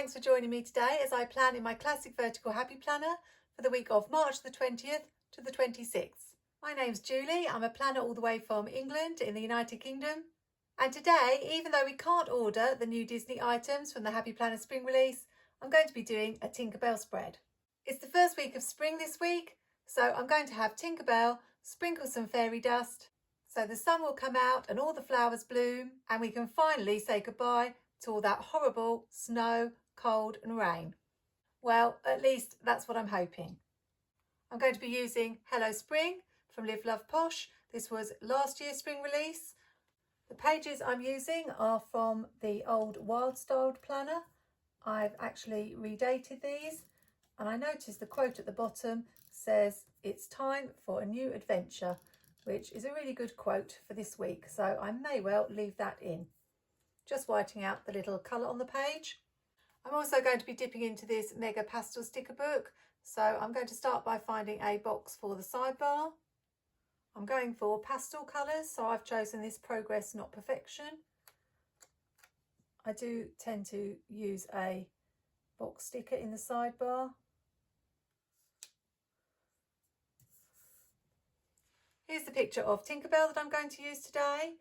Thanks for joining me today as I plan in my classic vertical happy planner for the week of March the 20th to the 26th. My name's Julie, I'm a planner all the way from England in the United Kingdom. And today, even though we can't order the new Disney items from the Happy Planner spring release, I'm going to be doing a Tinkerbell spread. It's the first week of spring this week, so I'm going to have Tinkerbell sprinkle some fairy dust so the sun will come out and all the flowers bloom and we can finally say goodbye to all that horrible snow, cold and rain. Well, at least that's what I'm hoping. I'm going to be using Hello Spring from Live Love Posh. This was last year's spring release. The pages I'm using are from the old Wild Styled planner. I've actually redated these and I noticed the quote at the bottom says it's time for a new adventure, which is a really good quote for this week, so I may well leave that in. Just whiting out the little colour on the page. I'm also going to be dipping into this mega pastel sticker book, so I'm going to start by finding a box for the sidebar. I'm going for pastel colours, so I've chosen this Progress Not Perfection. I do tend to use a box sticker in the sidebar. Here's the picture of Tinkerbell that I'm going to use today.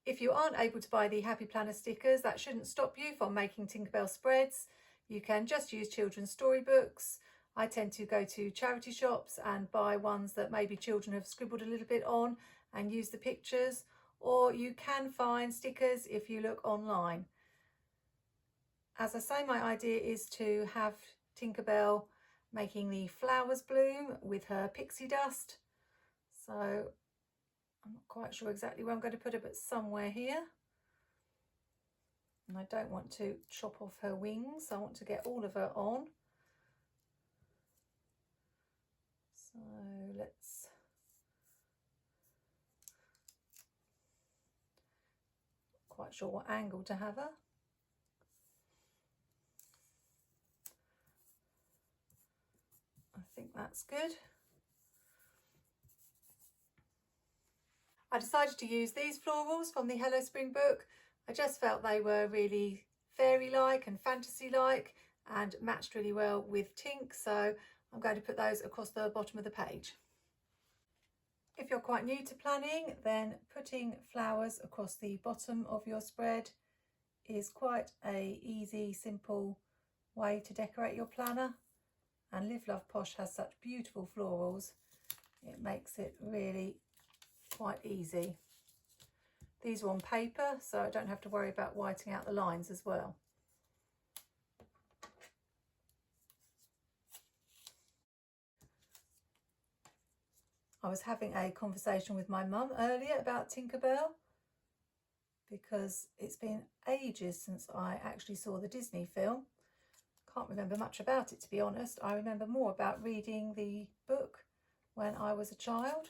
If you aren't able to buy the Happy Planner stickers, that shouldn't stop you from making Tinkerbell spreads. You can just use children's storybooks. I tend to go to charity shops and buy ones that maybe children have scribbled a little bit on and use the pictures, or you can find stickers if you look online. As I say, my idea is to have Tinkerbell making the flowers bloom with her pixie dust. So I'm not quite sure exactly where I'm going to put it, but somewhere here. And I don't want to chop off her wings. I want to get all of her on. So let's not quite sure what angle to have her. I think that's good. I decided to use these florals from the Hello Spring book. I just felt they were really fairy-like and fantasy-like and matched really well with Tink, so I'm going to put those across the bottom of the page. If you're quite new to planning, then putting flowers across the bottom of your spread is quite a easy, simple way to decorate your planner. And Live Love Posh has such beautiful florals, it makes it really quite easy. These are on paper, so I don't have to worry about whiting out the lines as well. I was having a conversation with my mum earlier about Tinkerbell because it's been ages since I actually saw the Disney film. Can't remember much about it, to be honest. I remember more about reading the book when I was a child.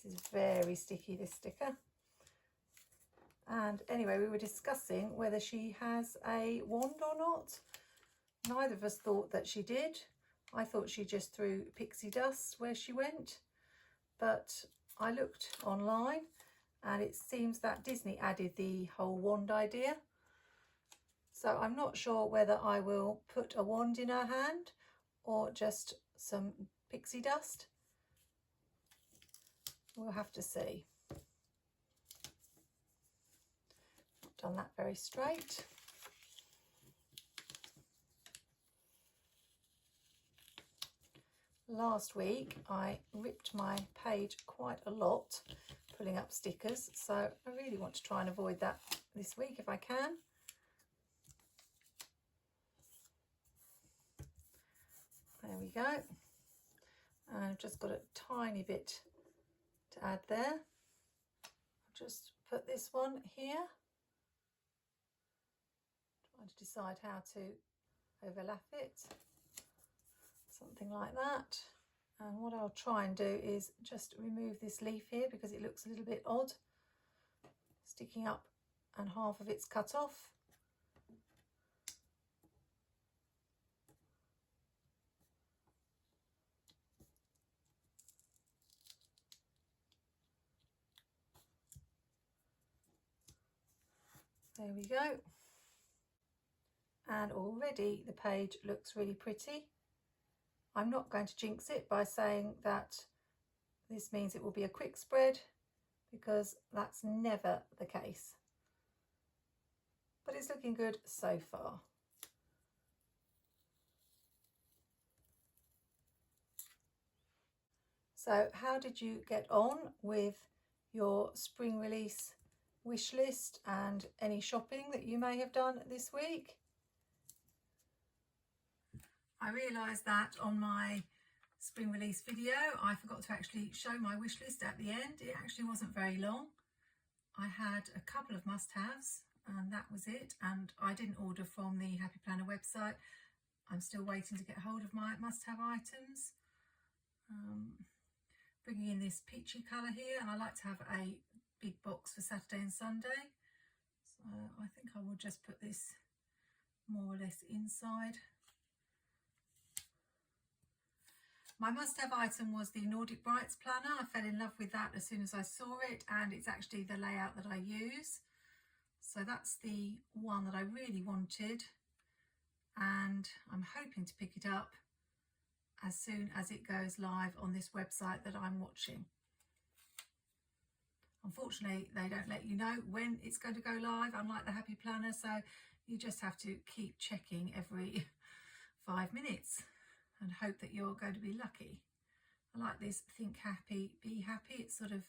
This is very sticky, this sticker. And anyway, we were discussing whether she has a wand or not. Neither of us thought that she did. I thought she just threw pixie dust where she went. But I looked online and it seems that Disney added the whole wand idea. So I'm not sure whether I will put a wand in her hand or just some pixie dust. We'll have to see. Not done that very straight. Last week I ripped my page quite a lot pulling up stickers, so I really want to try and avoid that this week if I can. There we go. And I've just got a tiny bit to add there. I'll just put this one here. Trying to decide how to overlap it. Something like that. And what I'll try and do is just remove this leaf here because it looks a little bit odd, sticking up and half of it's cut off. There we go. and already the page looks really pretty. I'm not going to jinx it by saying that this means it will be a quick spread, because that's never the case. But it's looking good so far. So how did you get on with your spring release wish list and any shopping that you may have done this week? I realised that on my spring release video I forgot to actually show my wish list at the end. It actually wasn't very long. I had a couple of must-haves and that was it, and I didn't order from the Happy Planner website. I'm still waiting to get hold of my must-have items. Bringing in this peachy colour here, and I like to have a big box for Saturday and Sunday, so I think I will just put this more or less inside. My must-have item was the Nordic Brights planner. I fell in love with that as soon as I saw it, and it's actually the layout that I use. So that's the one that I really wanted, and I'm hoping to pick it up as soon as it goes live on this website that I'm watching. Unfortunately, they don't let you know when it's going to go live, unlike the Happy Planner, so you just have to keep checking every 5 minutes and hope that you're going to be lucky. I like this Think Happy, Be Happy. It's sort of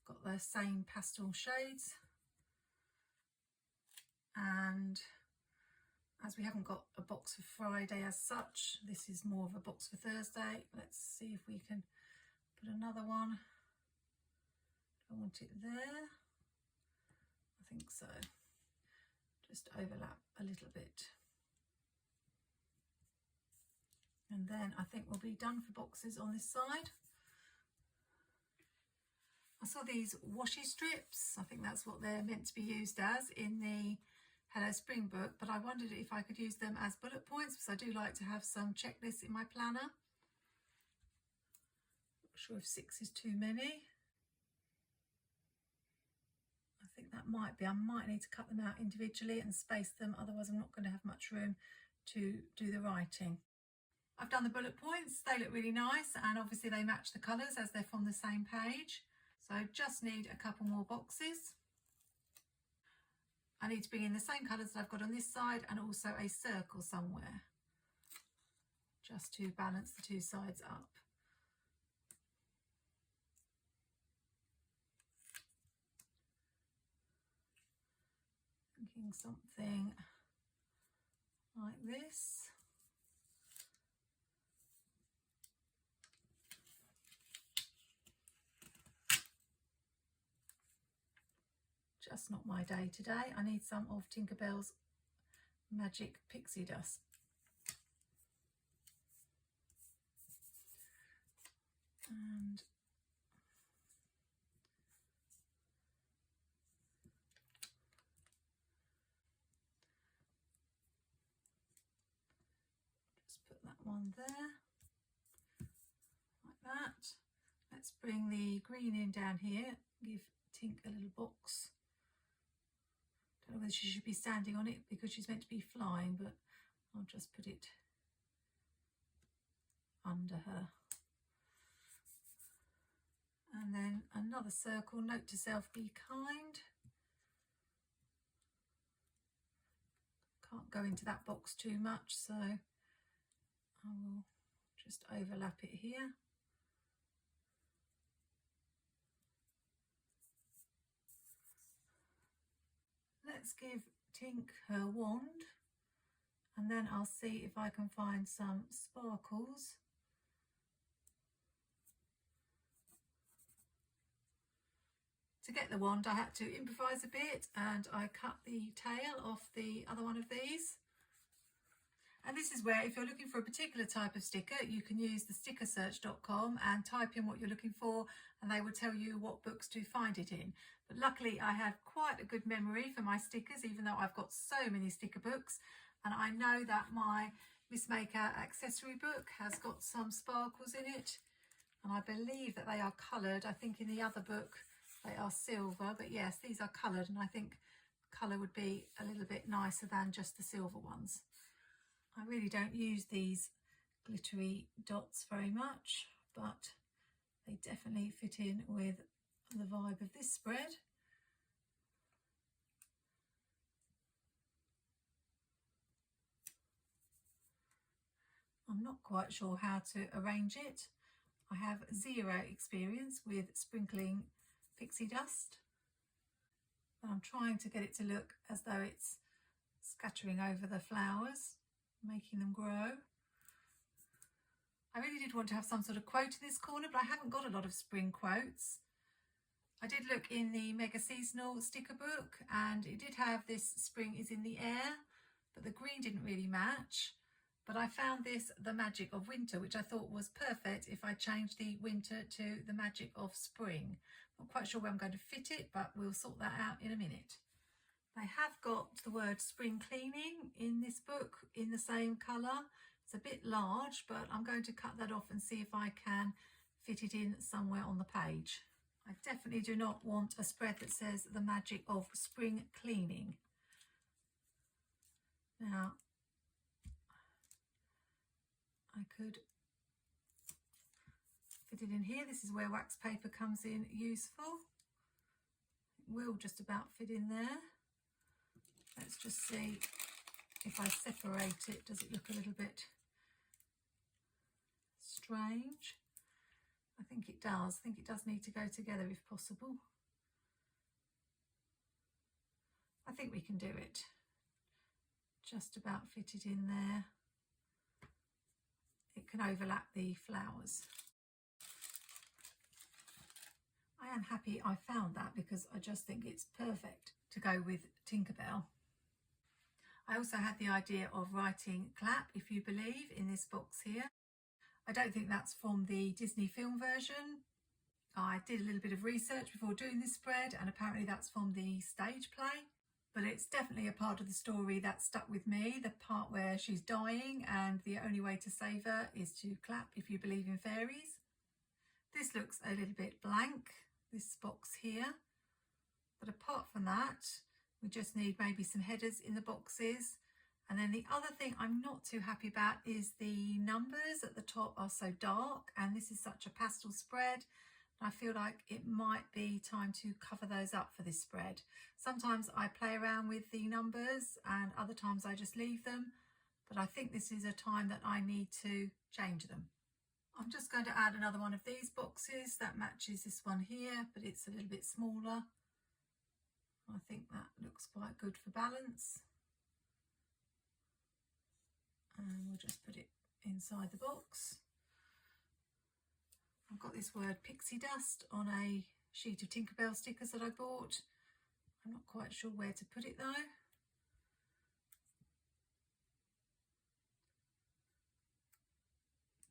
got the same pastel shades. And as we haven't got a box for Friday as such, this is more of a box for Thursday. Let's see if we can put another one. I want it there. I think so. Just overlap a little bit. And then I think we'll be done for boxes on this side. I saw these washi strips. I think that's what they're meant to be used as in the Hello Spring book, but I wondered if I could use them as bullet points, because I do like to have some checklists in my planner. Not sure if 6 is too many. I think that might be. I might need to cut them out individually and space them, otherwise I'm not going to have much room to do the writing. I've done the bullet points. They look really nice, and obviously they match the colours as they're from the same page. So I just need a couple more boxes. I need to bring in the same colours that I've got on this side, and also a circle somewhere, just to balance the two sides up. Thinking something like this. Just not my day today. I need some of Tinkerbell's magic pixie dust. And just put that one there, like that. Let's bring the green in down here, give Tink a little box. Don't know whether she should be standing on it because she's meant to be flying, but I'll just put it under her. And then another circle, note to self, be kind. Can't go into that box too much, so I will just overlap it here. Let's give Tink her wand, and then I'll see if I can find some sparkles. To get the wand, I had to improvise a bit, and I cut the tail off the other one of these. And this is where, if you're looking for a particular type of sticker, you can use the stickersearch.com and type in what you're looking for, and they will tell you what books to find it in. But luckily I have quite a good memory for my stickers, even though I've got so many sticker books. And I know that my Miss Maker accessory book has got some sparkles in it, and I believe that they are coloured. I think in the other book they are silver, but yes, these are coloured, and I think colour would be a little bit nicer than just the silver ones. I really don't use these glittery dots very much, but they definitely fit in with the vibe of this spread. I'm not quite sure how to arrange it. I have zero experience with sprinkling pixie dust, but I'm trying to get it to look as though it's scattering over the flowers, making them grow. I really did want to have some sort of quote in this corner, but I haven't got a lot of spring quotes. I did look in the Mega Seasonal sticker book and it did have this spring is in the air, but the green didn't really match. But I found this the magic of winter, which I thought was perfect if I changed the winter to the magic of spring. Not quite sure where I'm going to fit it, but we'll sort that out in a minute. They have got the word spring cleaning in this book in the same colour. It's a bit large, but I'm going to cut that off and see if I can fit it in somewhere on the page. I definitely do not want a spread that says the magic of spring cleaning. Now, I could fit it in here. This is where wax paper comes in useful. It will just about fit in there. Let's just see if I separate it, does it look a little bit strange? I think it does. I think it does need to go together if possible. I think we can do it. Just about fit it in there. It can overlap the flowers. I am happy I found that because I just think it's perfect to go with Tinkerbell. I also had the idea of writing clap if you believe in this box here. I don't think that's from the Disney film version. I did a little bit of research before doing this spread and apparently that's from the stage play. But it's definitely a part of the story that stuck with me, the part where she's dying and the only way to save her is to clap if you believe in fairies. This looks a little bit blank, this box here. But apart from that, we just need maybe some headers in the boxes. And then the other thing I'm not too happy about is the numbers at the top are so dark and this is such a pastel spread. I feel like it might be time to cover those up for this spread. Sometimes I play around with the numbers and other times I just leave them, but I think this is a time that I need to change them. I'm just going to add another one of these boxes that matches this one here, but it's a little bit smaller. I think that looks quite good for balance. And we'll just put it inside the box. I've got this word pixie dust on a sheet of Tinkerbell stickers that I bought. I'm not quite sure where to put it though.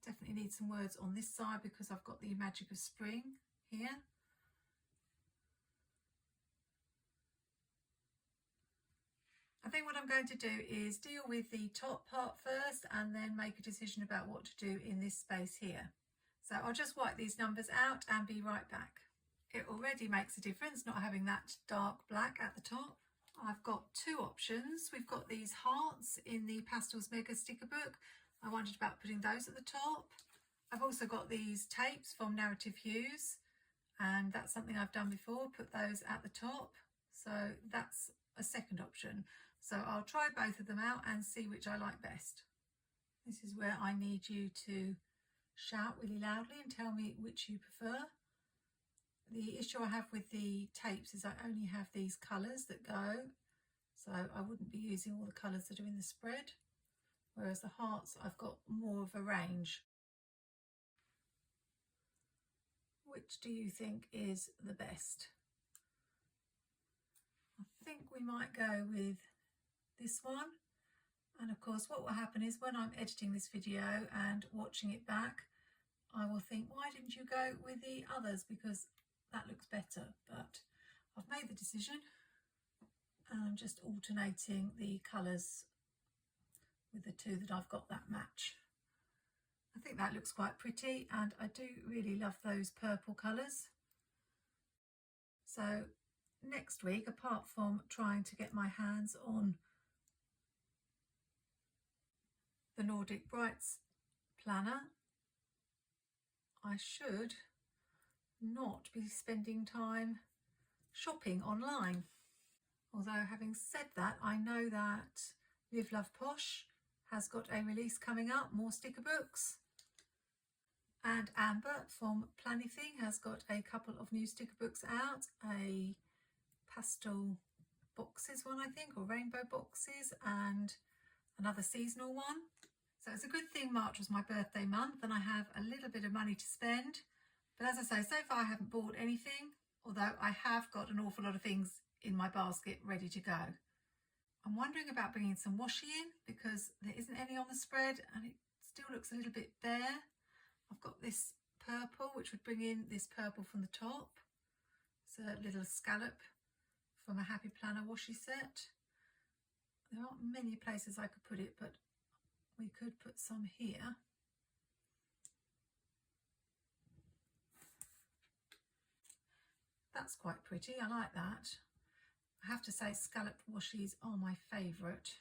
Definitely need some words on this side because I've got the magic of spring here. I think what I'm going to do is deal with the top part first and then make a decision about what to do in this space here. So I'll just wipe these numbers out and be right back. It already makes a difference not having that dark black at the top. I've got two options. We've got these hearts in the Pastels Mega sticker book. I wondered about putting those at the top. I've also got these tapes from Narrative Hues and that's something I've done before, put those at the top. So that's a second option. So I'll try both of them out and see which I like best. This is where I need you to shout really loudly and tell me which you prefer. The issue I have with the tapes is I only have these colours that go, so I wouldn't be using all the colours that are in the spread, whereas the hearts I've got more of a range. Which do you think is the best? I think we might go with this one. And of course what will happen is when I'm editing this video and watching it back, I will think, why didn't you go with the others? Because that looks better. But I've made the decision and I'm just alternating the colours with the two that I've got that match. I think that looks quite pretty and I do really love those purple colours. So next week, apart from trying to get my hands on the Nordic Brights planner, I should not be spending time shopping online. Although having said that, I know that Live Love Posh has got a release coming up, more sticker books. And Amber from planwithme has got a couple of new sticker books out, a pastel boxes one I think, or rainbow boxes, and another seasonal one. So it's a good thing March was my birthday month and I have a little bit of money to spend. But as I say, so far I haven't bought anything, although I have got an awful lot of things in my basket ready to go. I'm wondering about bringing some washi in because there isn't any on the spread and it still looks a little bit bare. I've got this purple, which would bring in this purple from the top. It's a little scallop from a Happy Planner washi set. There aren't many places I could put it, but we could put some here. That's quite pretty, I like that. I have to say scalloped washies are my favourite.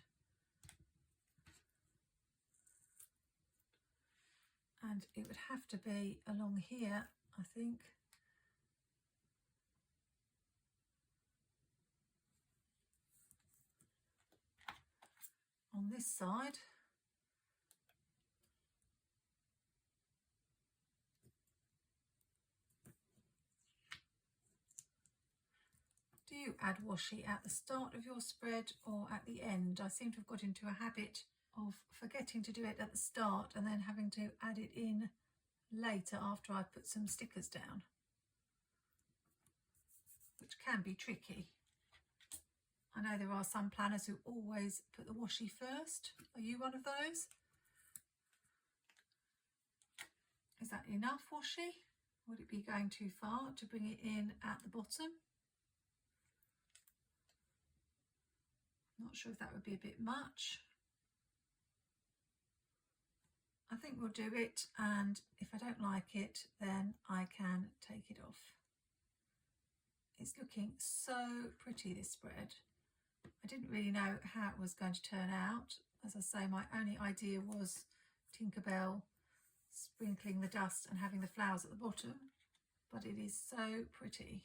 And it would have to be along here, I think. On this side. Do you add washi at the start of your spread or at the end? I seem to have got into a habit of forgetting to do it at the start and then having to add it in later after I've put some stickers down, which can be tricky. I know there are some planners who always put the washi first. Are you one of those? Is that enough washi? Would it be going too far to bring it in at the bottom? Not sure if that would be a bit much. I think we'll do it, and if I don't like it, then I can take it off. It's looking so pretty, this spread. I didn't really know how it was going to turn out. As I say, my only idea was Tinkerbell sprinkling the dust and having the flowers at the bottom, but it is so pretty.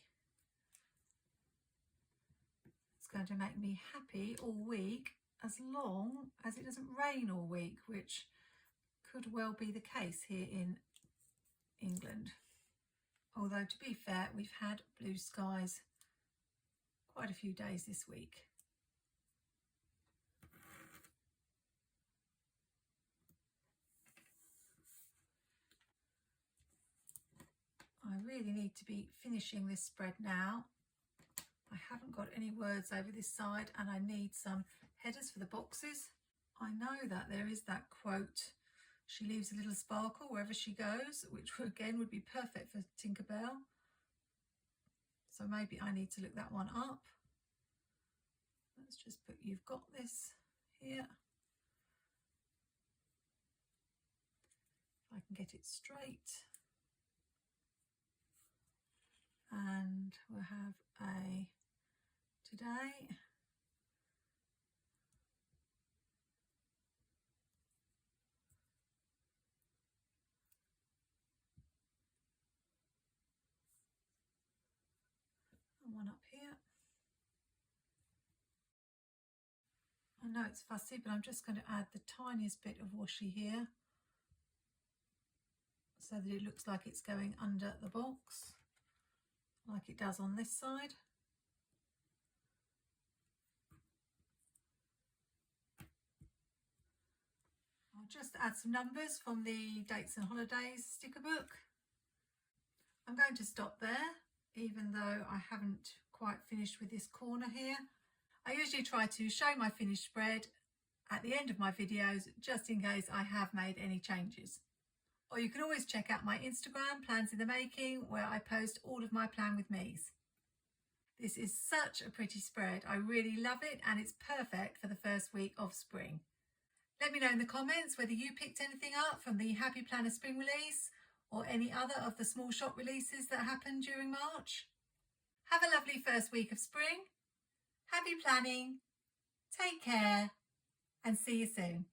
It's going to make me happy all week, as long as it doesn't rain all week, which could well be the case here in England. Although, to be fair, we've had blue skies quite a few days this week. I really need to be finishing this spread now. I haven't got any words over this side and I need some headers for the boxes. I know that there is that quote, "She leaves a little sparkle wherever she goes," which again would be perfect for Tinkerbell. So maybe I need to look that one up. Let's just put "you've got this" here. If I can get it straight. And we'll have a today. And one up here. I know it's fussy, but I'm just going to add the tiniest bit of washi here so that it looks like it's going under the box, like it does on this side. I'll just add some numbers from the Dates and Holidays sticker book. I'm going to stop there, even though I haven't quite finished with this corner here. I usually try to show my finished spread at the end of my videos, just in case I have made any changes. Or you can always check out my Instagram, Plans in the Making, where I post all of my Plan with Me's. This is such a pretty spread. I really love it and it's perfect for the first week of spring. Let me know in the comments whether you picked anything up from the Happy Planner spring release or any other of the small shop releases that happened during March. Have a lovely first week of spring. Happy planning, take care and see you soon.